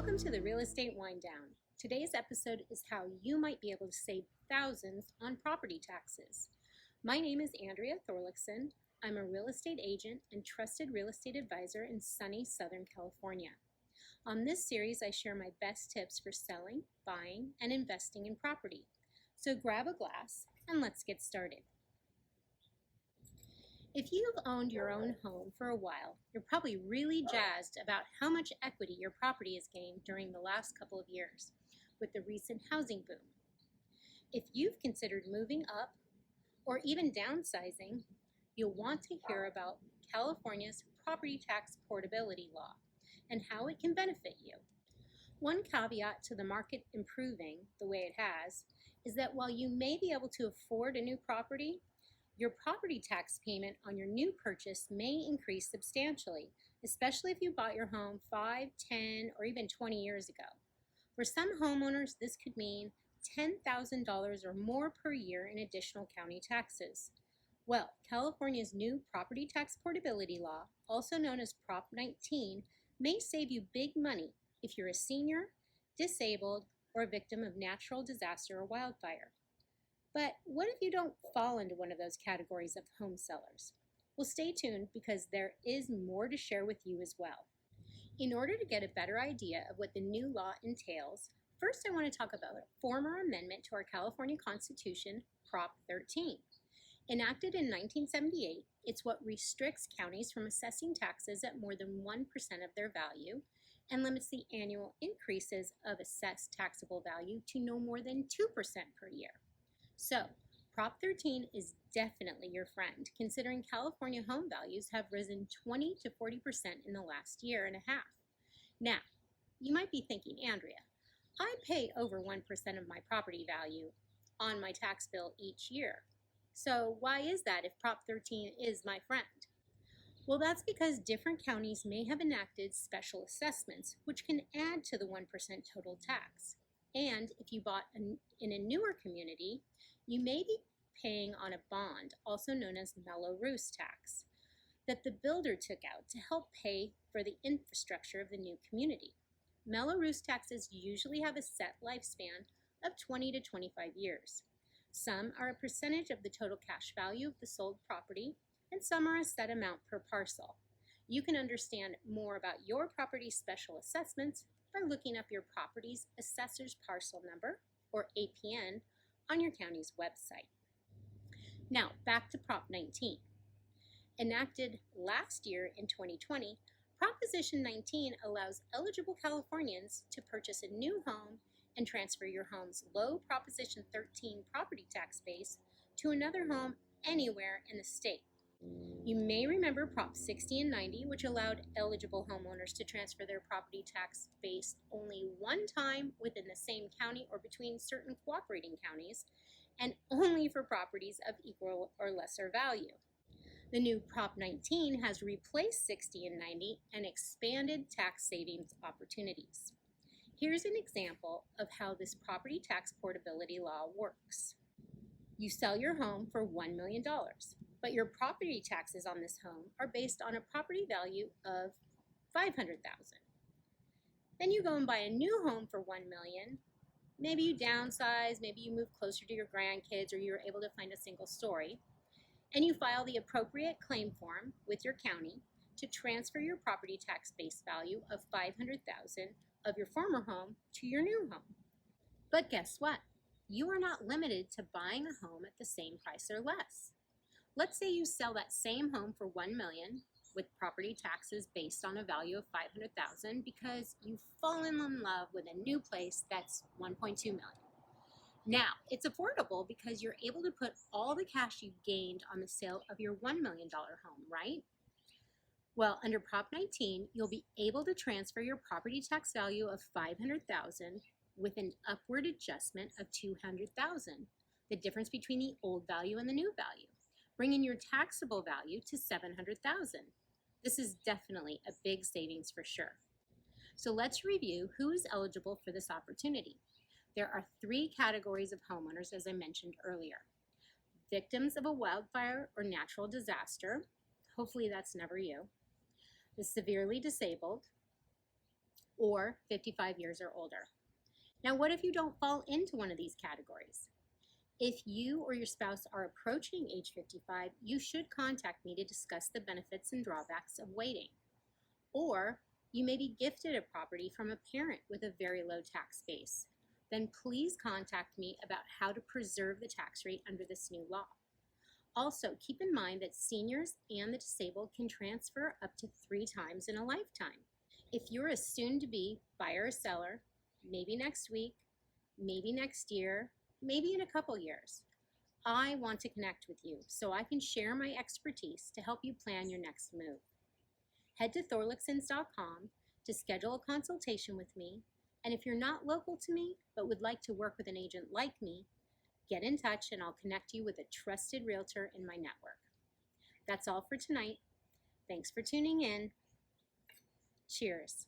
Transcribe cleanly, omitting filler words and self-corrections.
Welcome to the Real Estate Wind Down. Today's episode is how you might be able to save thousands on property taxes. My name is Andrea Thorlakson. I'm a real estate agent and trusted real estate advisor in sunny Southern California. On this series, I share my best tips for selling, buying, and investing in property. So grab a glass and let's get started. If you've owned your own home for a while, you're probably really jazzed about how much equity your property has gained during the last couple of years with the recent housing boom. If you've considered moving up or even downsizing, you'll want to hear about California's property tax portability law and how it can benefit you. One caveat to the market improving the way it has is that while you may be able to afford a new property, your property tax payment on your new purchase may increase substantially, especially if you bought your home 5, 10, or even 20 years ago. For some homeowners, this could mean $10,000 or more per year in additional county taxes. Well, California's new property tax portability law, also known as Prop 19, may save you big money if you're a senior, disabled, or a victim of natural disaster or wildfire. But what if you don't fall into one of those categories of home sellers? Well, stay tuned because there is more to share with you as well. In order to get a better idea of what the new law entails, first I want to talk about a former amendment to our California Constitution, Prop 13. Enacted in 1978, it's what restricts counties from assessing taxes at more than 1% of their value and limits the annual increases of assessed taxable value to no more than 2% per year. So, Prop 13 is definitely your friend, considering California home values have risen 20 to 40% in the last year and a half. Now, you might be thinking, Andrea, I pay over 1% of my property value on my tax bill each year. So why is that if Prop 13 is my friend? Well, that's because different counties may have enacted special assessments, which can add to the 1% total tax. And if you bought in a newer community, you may be paying on a bond, also known as MELLO ROOS tax, that the builder took out to help pay for the infrastructure of the new community. MELLO ROOS taxes usually have a set lifespan of 20 to 25 years. Some are a percentage of the total cash value of the sold property, and some are a set amount per parcel. You can understand more about your property's special assessments by looking up your property's assessor's parcel number, or APN, on your county's website. Now, back to Prop 19. Enacted last year in 2020, Proposition 19 allows eligible Californians to purchase a new home and transfer your home's low Proposition 13 property tax base to another home anywhere in the state. You may remember Prop 60 and 90, which allowed eligible homeowners to transfer their property tax base only one time within the same county or between certain cooperating counties, and only for properties of equal or lesser value. The new Prop 19 has replaced 60 and 90 and expanded tax savings opportunities. Here's an example of how this property tax portability law works. You sell your home for $1 million. But your property taxes on this home are based on a property value of $500,000. Then you go and buy a new home for $1 million. Maybe you downsize, maybe you move closer to your grandkids, or you're able to find a single story, and you file the appropriate claim form with your county to transfer your property tax base value of $500,000 of your former home to your new home. But guess what? You are not limited to buying a home at the same price or less. Let's say you sell that same home for $1 million with property taxes based on a value of $500,000 because you've fallen in love with a new place that's $1.2 million. Now, it's affordable because you're able to put all the cash you gained on the sale of your $1 million home, right? Well, under Prop 19, you'll be able to transfer your property tax value of $500,000 with an upward adjustment of $200,000, the difference between the old value and the new value, bringing your taxable value to $700,000. This is definitely a big savings for sure. So let's review who is eligible for this opportunity. There are 3 categories of homeowners, as I mentioned earlier. Victims of a wildfire or natural disaster, hopefully that's never you. The severely disabled, or 55 years or older. Now, what if you don't fall into one of these categories? If you or your spouse are approaching age 55, you should contact me to discuss the benefits and drawbacks of waiting. Or you may be gifted a property from a parent with a very low tax base. Then please contact me about how to preserve the tax rate under this new law. Also, keep in mind that seniors and the disabled can transfer up to 3 times in a lifetime. If you're a soon-to-be buyer or seller, maybe next week, maybe next year, maybe in a couple years, I want to connect with you so I can share my expertise to help you plan your next move. Head to Thorlaksons.com to schedule a consultation with me, and if you're not local to me but would like to work with an agent like me, get in touch and I'll connect you with a trusted realtor in my network. That's all for tonight. Thanks for tuning in. Cheers.